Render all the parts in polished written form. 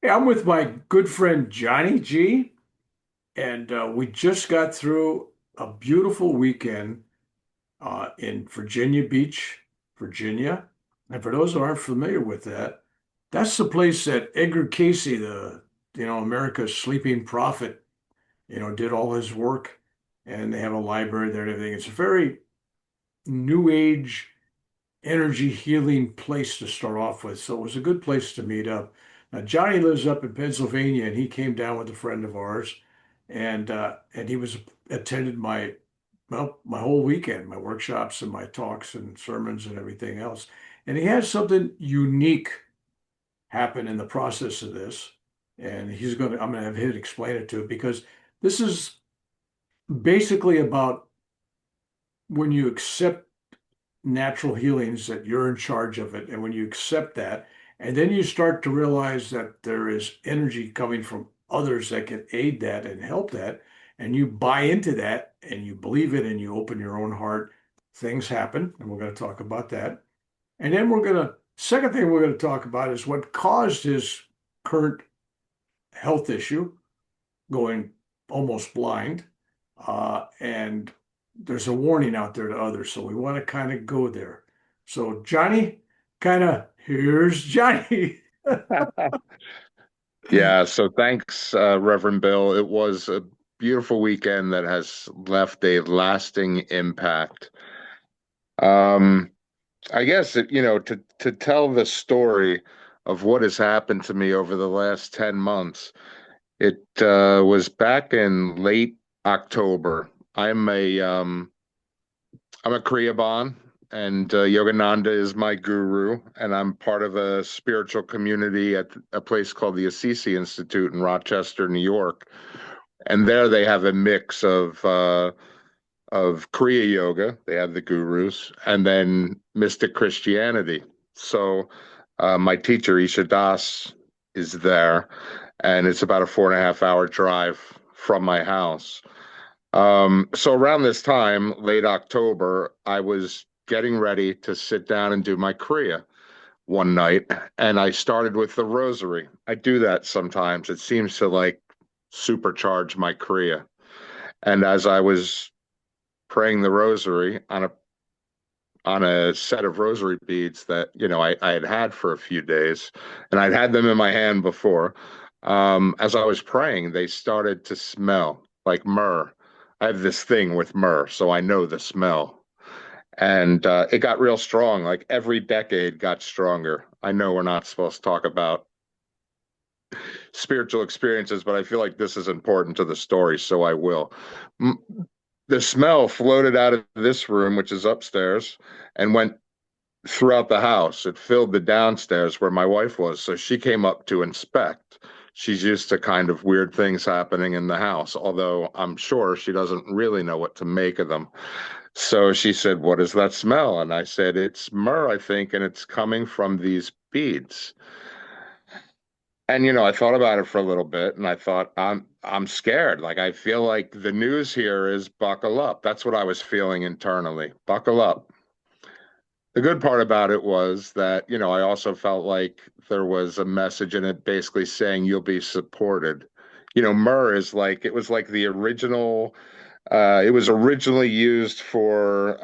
Hey, I'm with my good friend Johnny G, and we just got through a beautiful weekend in Virginia Beach, Virginia. And for those who aren't familiar with that, that's the place that Edgar Casey, America's sleeping prophet, did all his work. And they have a library there and everything. It's a very new age energy healing place to start off with. So it was a good place to meet up. Now, Johnny lives up in Pennsylvania, and he came down with a friend of ours, and he was attended my whole weekend, my workshops and my talks and sermons and everything else. And he had something unique happen in the process of this, and I'm gonna have him explain it to it because this is basically about when you accept natural healings that you're in charge of it. And when you accept that, and then you start to realize that there is energy coming from others that can aid that and help that, and you buy into that and you believe it and you open your own heart, things happen. And we're going to talk about that. And then second thing we're going to talk about is what caused his current health issue, going almost blind. And there's a warning out there to others. So we want to kind of go there. So, Johnny, here's Johnny. Yeah, so thanks, Reverend Bill. It was a beautiful weekend that has left a lasting impact. Um, I guess to tell the story of what has happened to me over the last 10 months, it was back in late October. I'm a Kriyaban, and Yogananda is my guru, and I'm part of a spiritual community at a place called the Assisi Institute in Rochester, New York. And there they have a mix of Kriya Yoga. They have the gurus, and then mystic Christianity. So my teacher Isha Das is there, and it's about a 4.5 hour drive from my house. So around this time, late October, I was getting ready to sit down and do my Kriya one night, and I started with the rosary. I do that sometimes. It seems to like supercharge my Kriya. And as I was praying the rosary on a set of rosary beads that, I had had for a few days, and I'd had them in my hand before. As I was praying, they started to smell like myrrh. I have this thing with myrrh, so I know the smell. And it got real strong. Like every decade got stronger. I know we're not supposed to talk about spiritual experiences, but I feel like this is important to the story, so I will. The smell floated out of this room, which is upstairs, and went throughout the house. It filled the downstairs where my wife was. So she came up to inspect. She's used to kind of weird things happening in the house, although I'm sure she doesn't really know what to make of them. So she said, "What is that smell?" And I said, "It's myrrh, I think, and it's coming from these beads." And I thought about it for a little bit, and I thought, I'm scared. Like I feel like the news here is buckle up. That's what I was feeling internally. Buckle up. The good part about it was that, I also felt like there was a message in it basically saying you'll be supported. Myrrh is like it was like the original it was originally used for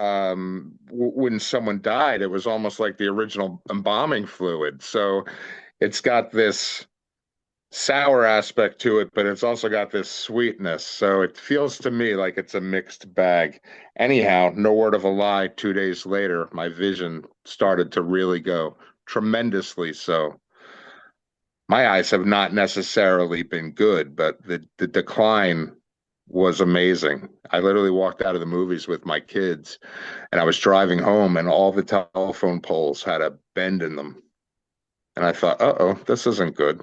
when someone died, it was almost like the original embalming fluid. So it's got this sour aspect to it, but it's also got this sweetness. So it feels to me like it's a mixed bag. Anyhow, no word of a lie, 2 days later, my vision started to really go tremendously so. My eyes have not necessarily been good, but the decline was amazing. I literally walked out of the movies with my kids and I was driving home and all the telephone poles had a bend in them. And I thought, uh-oh, this isn't good.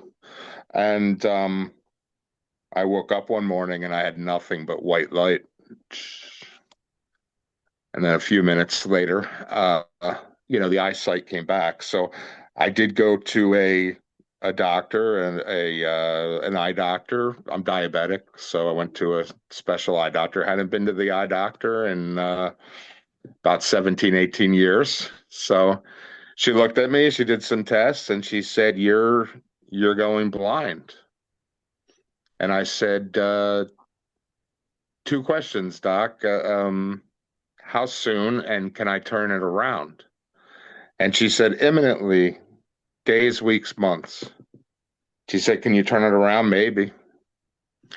And I woke up one morning and I had nothing but white light. And then a few minutes later, the eyesight came back. So I did go to a doctor and a an eye doctor. I'm diabetic, so I went to a special eye doctor. Hadn't been to the eye doctor in about 17, 18 years. So she looked at me, she did some tests, and she said, you're going blind. And I said, two questions, Doc. How soon and can I turn it around? And she said, imminently, days, weeks, months. She said, can you turn it around? Maybe.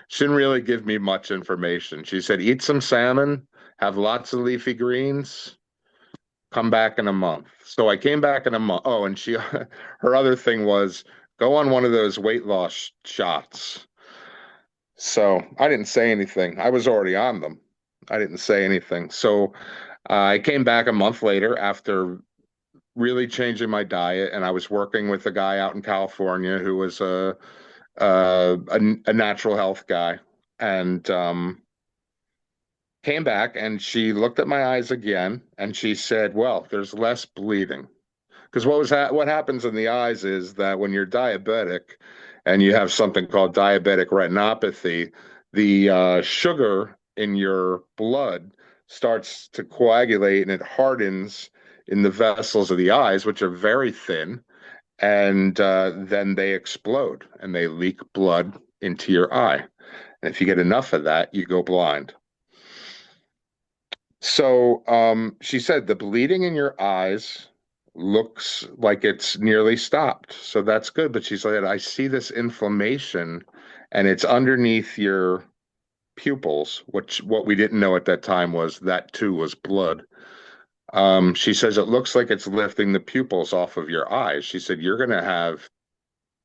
She didn't really give me much information. She said, eat some salmon, have lots of leafy greens, come back in a month. So I came back in a month. Oh, and she, her other thing was go on one of those weight loss shots. So I didn't say anything. I was already on them. I didn't say anything. So I came back a month later after really changing my diet, and I was working with a guy out in California who was a natural health guy, and came back and she looked at my eyes again and she said, "Well, there's less bleeding." Because what happens in the eyes is that when you're diabetic and you have something called diabetic retinopathy, the sugar in your blood starts to coagulate and it hardens in the vessels of the eyes, which are very thin, and then they explode and they leak blood into your eye. And if you get enough of that, you go blind. So she said the bleeding in your eyes looks like it's nearly stopped. So that's good. But she said, I see this inflammation and it's underneath your pupils, which what we didn't know at that time was that too was blood. She says it looks like it's lifting the pupils off of your eyes. She said, you're going to have,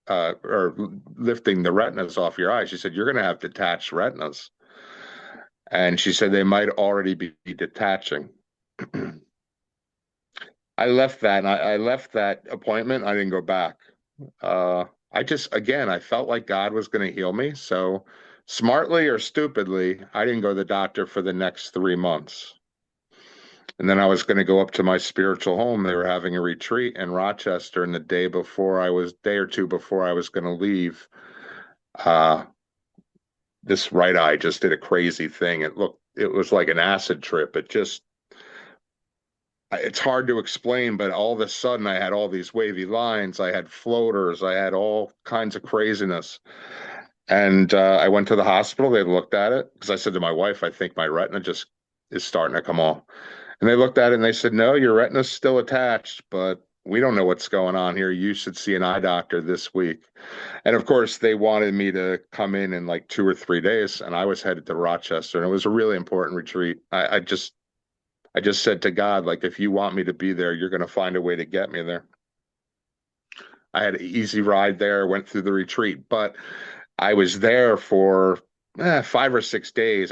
or lifting the retinas off your eyes. She said, you're going to have detached retinas. And she said they might already be detaching. I left that appointment. I didn't go back. I just, again, I felt like God was going to heal me. So smartly or stupidly, I didn't go to the doctor for the next 3 months. And then I was going to go up to my spiritual home. They were having a retreat in Rochester, and the day or two before I was going to leave, uh, this right eye just did a crazy thing. It was like an acid trip. It's hard to explain, but all of a sudden I had all these wavy lines. I had floaters. I had all kinds of craziness. And I went to the hospital. They looked at it because I said to my wife, I think my retina just is starting to come off. And they looked at it and they said, no, your retina's still attached, but we don't know what's going on here. You should see an eye doctor this week. And of course, they wanted me to come in like 2 or 3 days, and I was headed to Rochester, and it was a really important retreat. I just said to God, like, if you want me to be there, you're going to find a way to get me there. I had an easy ride there, went through the retreat, but I was there for 5 or 6 days.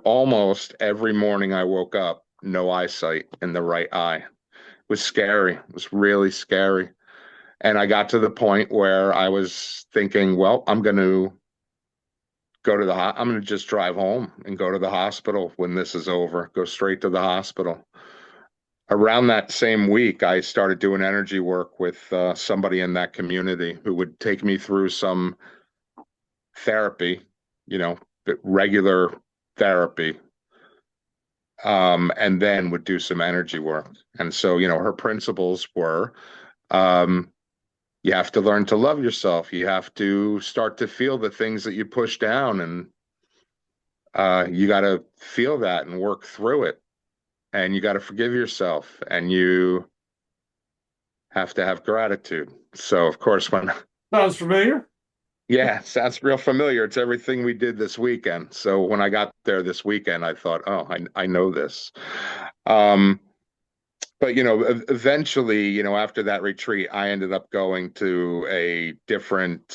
Almost every morning I woke up, no eyesight in the right eye. It was scary. It was really scary. And I got to the point where I was thinking, well, I'm going to just drive home and go to the hospital when this is over, go straight to the hospital. Around that same week, I started doing energy work with somebody in that community who would take me through some therapy, you know, regular therapy, and then would do some energy work. And so, her principles were, um, you have to learn to love yourself. You have to start to feel the things that you push down, and you got to feel that and work through it. And you got to forgive yourself, and you have to have gratitude. So, of course, Sounds familiar. yeah, sounds real familiar. It's everything we did this weekend. So when I got there this weekend, I thought, oh, I know this. Um, but eventually, after that retreat, I ended up going to a different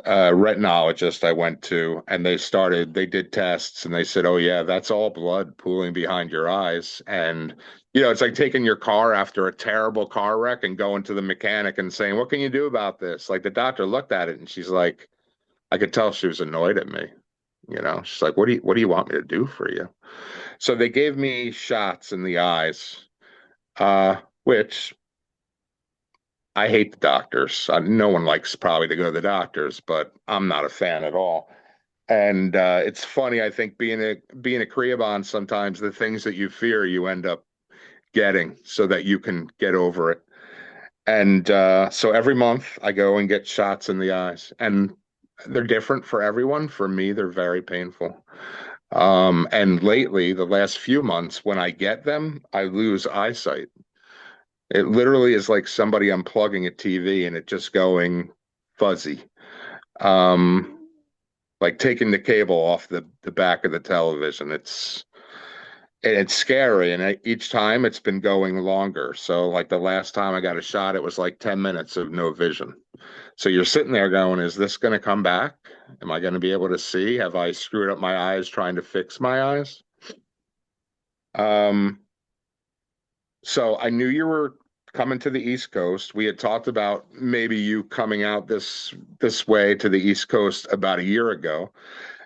retinologist I went to, and they did tests, and they said, oh yeah, that's all blood pooling behind your eyes. And it's like taking your car after a terrible car wreck and going to the mechanic and saying, what can you do about this? Like, the doctor looked at it and she's like, I could tell she was annoyed at me. She's like, what do you want me to do for you? So they gave me shots in the eyes, which I hate the doctors. No one likes probably to go to the doctors, but I'm not a fan at all. And it's funny, I think being a Kriya, sometimes the things that you fear you end up getting so that you can get over it. And so every month I go and get shots in the eyes, and they're different for everyone. For me, they're very painful. And lately, the last few months, when I get them, I lose eyesight. It literally is like somebody unplugging a TV and it just going fuzzy. Um, like taking the cable off the back of the television. It's scary, and each time it's been going longer. So like the last time I got a shot, it was like 10 minutes of no vision. So you're sitting there going, is this going to come back? Am I going to be able to see? Have I screwed up my eyes trying to fix my eyes? Um, so I knew you were coming to the East Coast. We had talked about maybe you coming out this way to the East Coast about a year ago.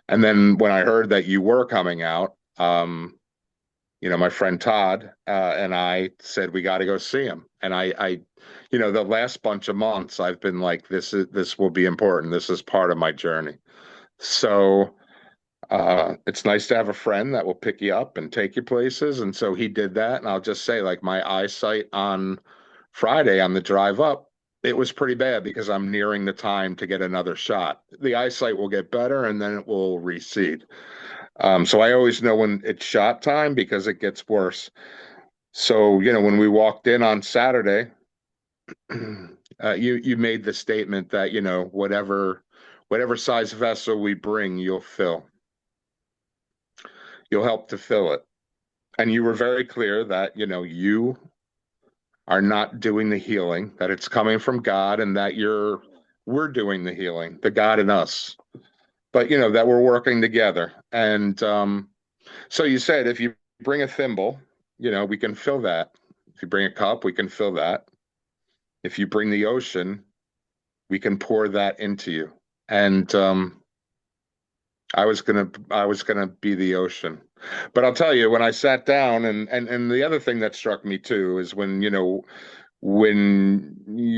And then when I heard that you were coming out, my friend Todd and I said we got to go see him. And the last bunch of months I've been like, this will be important. This is part of my journey. So it's nice to have a friend that will pick you up and take you places. And so he did that. And I'll just say, like, my eyesight on Friday on the drive up, it was pretty bad because I'm nearing the time to get another shot. The eyesight will get better and then it will recede. So I always know when it's shot time because it gets worse. So, when we walked in on Saturday, you made the statement that, whatever size vessel we bring, you'll fill. You'll help to fill it. And you were very clear that, you are not doing the healing, that it's coming from God, and that we're doing the healing, the God in us. But, that we're working together. And so you said if you bring a thimble, we can fill that. If you bring a cup, we can fill that. If you bring the ocean, we can pour that into you. And I was gonna be the ocean. But I'll tell you, when I sat down, and the other thing that struck me too is when you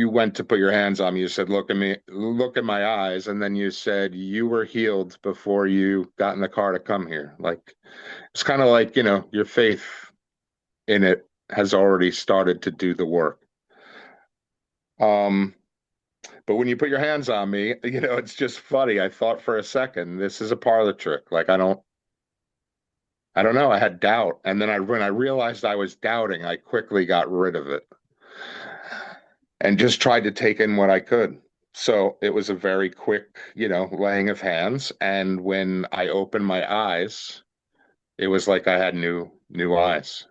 went to put your hands on me, you said, "Look at me, look at my eyes," and then you said you were healed before you got in the car to come here. Like it's kind of like, your faith in it has already started to do the work. Um, but when you put your hands on me, it's just funny. I thought for a second, this is a parlor trick. Like I don't know. I had doubt. And then when I realized I was doubting, I quickly got rid of it and just tried to take in what I could. So it was a very quick, laying of hands. And when I opened my eyes, it was like I had new eyes.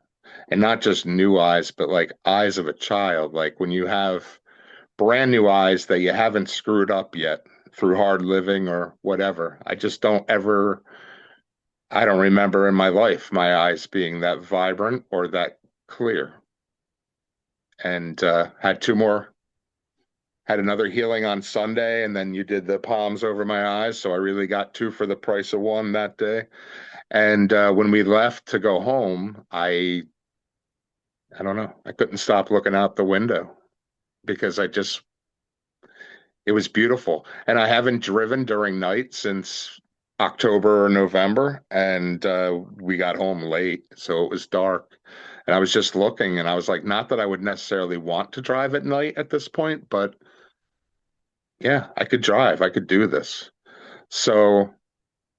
And not just new eyes, but like eyes of a child. Like when you have brand new eyes that you haven't screwed up yet through hard living or whatever. I don't remember in my life my eyes being that vibrant or that clear. And had another healing on Sunday, and then you did the palms over my eyes. So I really got two for the price of one that day. And when we left to go home, I don't know, I couldn't stop looking out the window because it was beautiful. And I haven't driven during night since October or November, and we got home late, so it was dark. And I was just looking, and I was like, not that I would necessarily want to drive at night at this point, but yeah, I could drive. I could do this. So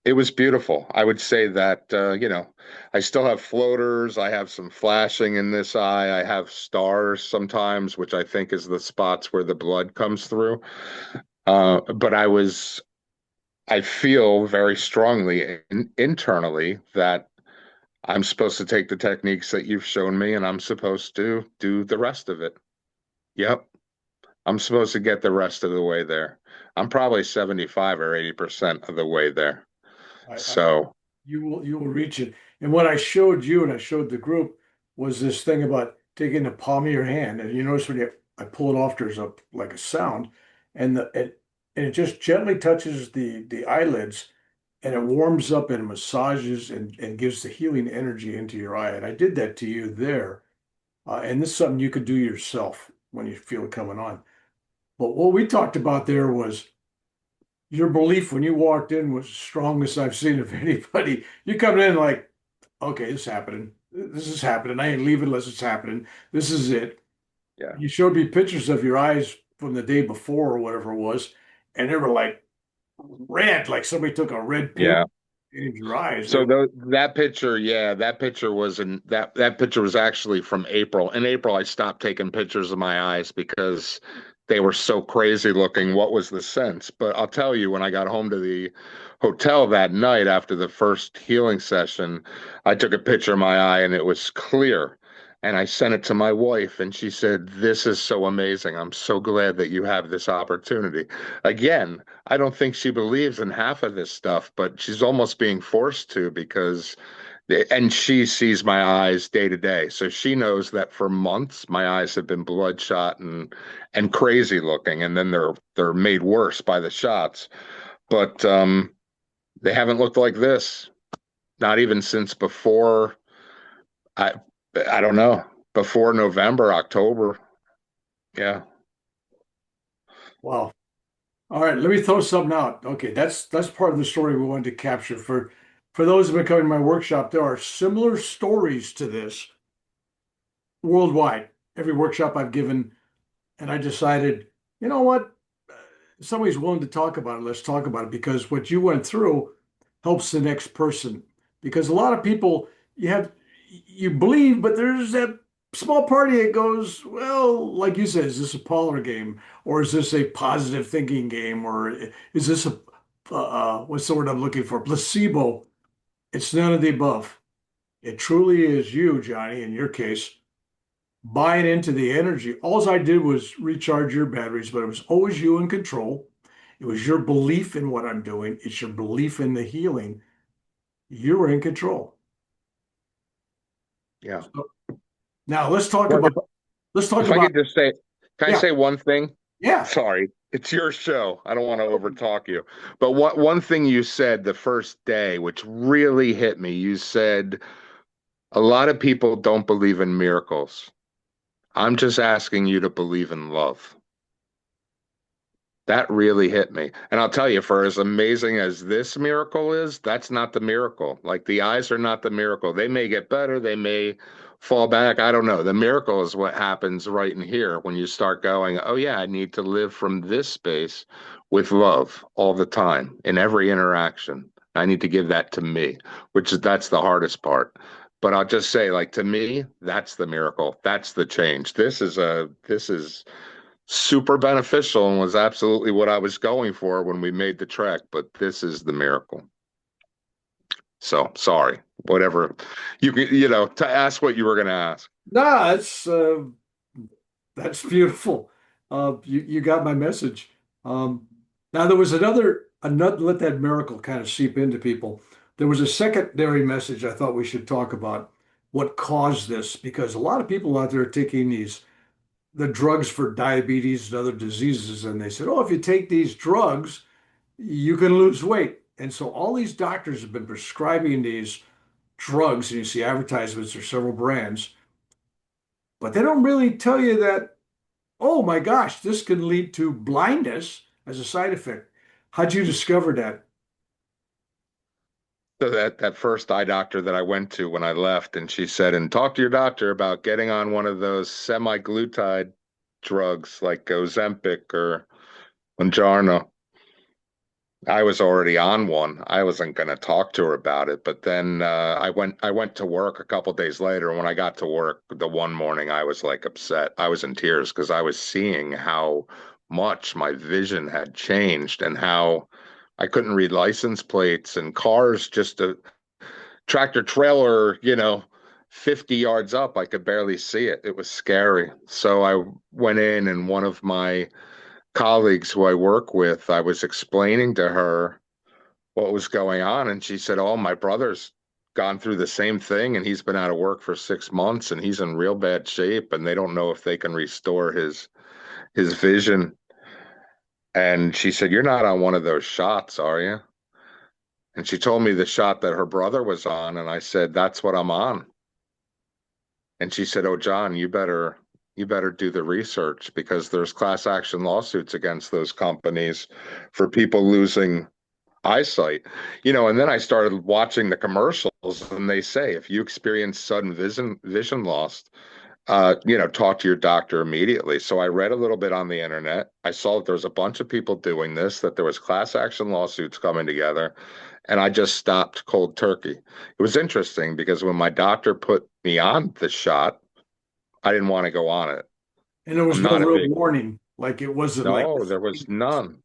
it was beautiful. I would say that, I still have floaters. I have some flashing in this eye. I have stars sometimes, which I think is the spots where the blood comes through. But I feel very strongly internally that I'm supposed to take the techniques that you've shown me and I'm supposed to do the rest of it. Yep. I'm supposed to get the rest of the way there. I'm probably 75 or 80% of the way there. I So, you will reach it. And what I showed you and I showed the group was this thing about taking the palm of your hand, and you notice when I pull it off, there's a like a sound, and it just gently touches the eyelids, and it warms up and massages and gives the healing energy into your eye. And I did that to you there, and this is something you could do yourself when you feel it coming on. But what we talked about there was your belief when you walked in was the strongest I've seen of anybody. You come in like, okay, this is happening. This is happening. I ain't leaving unless it's happening. This is it. Yeah. You showed me pictures of your eyes from the day before or whatever it was, and they were like red, like somebody took a red paint Yeah. in your eyes. They So were, that picture, yeah, that picture was in that picture was actually from April. In April, I stopped taking pictures of my eyes because they were so crazy looking. What was the sense? But I'll tell you, when I got home to the hotel that night after the first healing session, I took a picture of my eye and it was clear. And I sent it to my wife, and she said, "This is so amazing. I'm so glad that you have this opportunity." Again, I don't think she believes in half of this stuff, but she's almost being forced to because, and she sees my eyes day to day. So she knows that for months my eyes have been bloodshot and crazy looking, and then they're made worse by the shots. But they haven't looked like this, not even since before I I don't know, before November, October. Yeah. wow. All right, let me throw something out. Okay, that's part of the story we wanted to capture. For those who have been coming to my workshop, there are similar stories to this worldwide. Every workshop I've given, and I decided, you know what? If somebody's willing to talk about it, let's talk about it because what you went through helps the next person. Because a lot of people you believe, but there's that small party that goes, well, like you said, is this a parlor game or is this a positive thinking game or is this a what's the word I'm looking for? Placebo. It's none of the above. It truly is you, Johnny, in your case, buying into the energy. All I did was recharge your batteries, but it was always you in control. It was your belief in what I'm doing. It's your belief in the healing. You were in control. Yeah. So now let's talk Well, about let's talk if I about could just say, can I yeah, say one thing? yeah. Sorry, it's your show. I don't want to overtalk you. But one thing you said the first day, which really hit me, you said a lot of people don't believe in miracles. I'm just asking you to believe in love. That really hit me. And I'll tell you, for as amazing as this miracle is, that's not the miracle. Like the eyes are not the miracle. They may get better, they may fall back. I don't know. The miracle is what happens right in here when you start going, oh, yeah, I need to live from this space with love all the time in every interaction. I need to give that to me, that's the hardest part. But I'll just say, like, to me, that's the miracle. That's the change. This is super beneficial and was absolutely what I was going for when we made the trek, but this is the miracle. So sorry, whatever to ask what you were going to ask. No, that's beautiful. You got my message. Um, now there was another let that miracle kind of seep into people. There was a secondary message I thought we should talk about what caused this because a lot of people out there are taking the drugs for diabetes and other diseases, and they said, oh, if you take these drugs, you can lose weight. And so all these doctors have been prescribing these drugs, and you see advertisements for several brands, but they don't really tell you that oh my gosh, this can lead to blindness as a side effect. How'd you discover that? So that first eye doctor that I went to when I left, and she said, and talk to your doctor about getting on one of those semi-glutide drugs like Ozempic or Mounjaro. I was already on one. I wasn't going to talk to her about it, but then I went to work a couple days later, and when I got to work the one morning, I was like upset. I was in tears because I was seeing how much my vision had changed and how I couldn't read license plates and cars, just a tractor trailer, 50 yards up, I could barely see it. It was scary. So I went in, and one of my colleagues who I work with, I was explaining to her what was going on. And she said, oh, my brother's gone through the same thing and he's been out of work for 6 months and he's in real bad shape and they don't know if they can restore his vision. And she said, you're not on one of those shots, are you? And she told me the shot that her brother was on. And I said, that's what I'm on. And she said, oh, John, you better do the research because there's class action lawsuits against those companies for people losing eyesight. And then I started watching the commercials, and they say if you experience sudden vision loss, talk to your doctor immediately. So I read a little bit on the internet. I saw that there was a bunch of people doing this, that there was class action lawsuits coming together, and I just stopped cold turkey. It was interesting because when my doctor put me on the shot, I didn't want to go on it. And there was I'm no not a real big, warning. Like it wasn't like, no, there was none.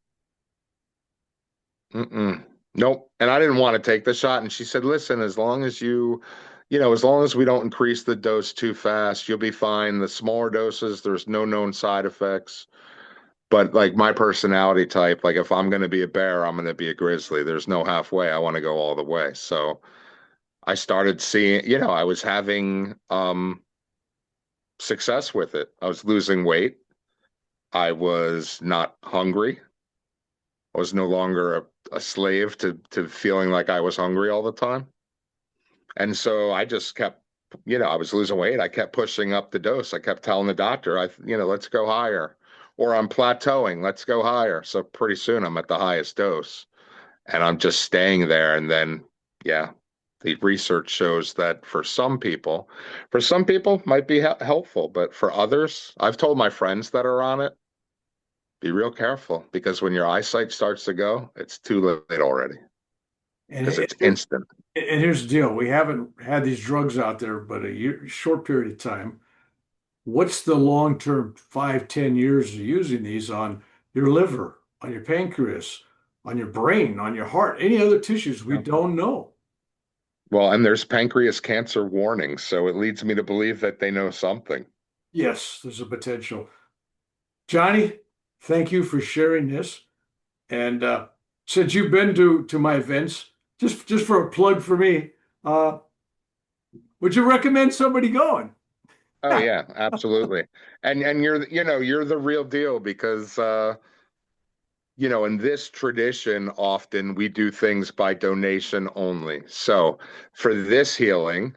Mm-mm. Nope. And I didn't want to take the shot. And she said, listen, as long as as long as we don't increase the dose too fast, you'll be fine. The smaller doses, there's no known side effects. But like my personality type, like if I'm going to be a bear, I'm going to be a grizzly. There's no halfway. I want to go all the way. So I started seeing, I was having success with it. I was losing weight. I was not hungry. I was no longer a slave to feeling like I was hungry all the time. And so I just kept, I was losing weight. I kept pushing up the dose. I kept telling the doctor, let's go higher. Or I'm plateauing, let's go higher. So pretty soon I'm at the highest dose and I'm just staying there. And then, yeah, the research shows that for some people might be helpful, but for others, I've told my friends that are on it, be real careful because when your eyesight starts to go, it's too late already and, because it's instant. and here's the deal. We haven't had these drugs out there, but short period of time. What's the long-term 5, 10 years of using these on your liver, on your pancreas, on your brain, on your heart, any other tissues we Yeah. don't know? Well, and there's pancreas cancer warnings, so it leads me to believe that they know something. Yes, there's a potential. Johnny, thank you for sharing this. And since you've been to my events, just for a plug for me, uh, would you recommend somebody going? Oh yeah, absolutely. And you're the real deal because in this tradition often we do things by donation only. So for this healing,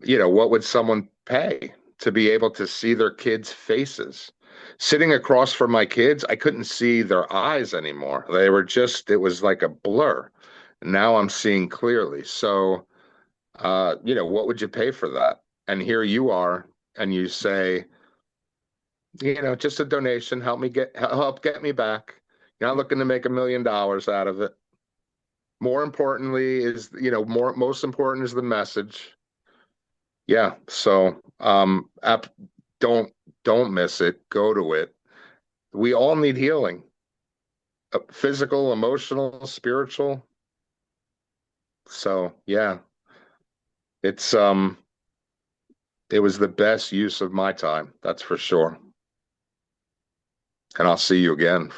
what would someone pay to be able to see their kids' faces? Sitting across from my kids, I couldn't see their eyes anymore. It was like a blur. Now I'm seeing clearly. So, what would you pay for that? And here you are, and you say, just a donation, help get me back. You're not looking to make $1 million out of it. More importantly is, most important is the message. Yeah. So, don't don't miss it. Go to it. We all need healing, physical, emotional, spiritual. So, yeah, it's it was the best use of my time. That's for sure. And I'll see you again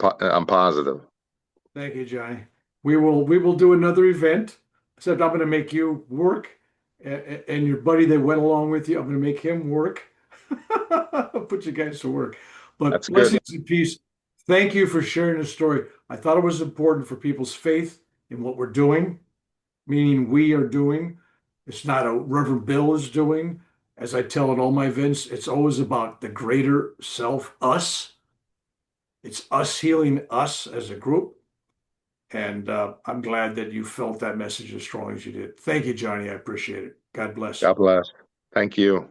I'm positive. Thank you, Johnny. We will do another event. Except I'm going to make you work, and your buddy that went along with you, I'm going to make him work. Put you guys to work. But That's good. blessings and peace. Thank you for sharing the story. I thought it was important for people's faith in what we're doing, meaning we are doing. It's not a Reverend Bill is doing. As I tell at all my events, it's always about the greater self, us. It's us healing us as a group. And I'm glad that you felt that message as strong as you did. Thank you, Johnny. I appreciate it. God bless. God bless. Thank you.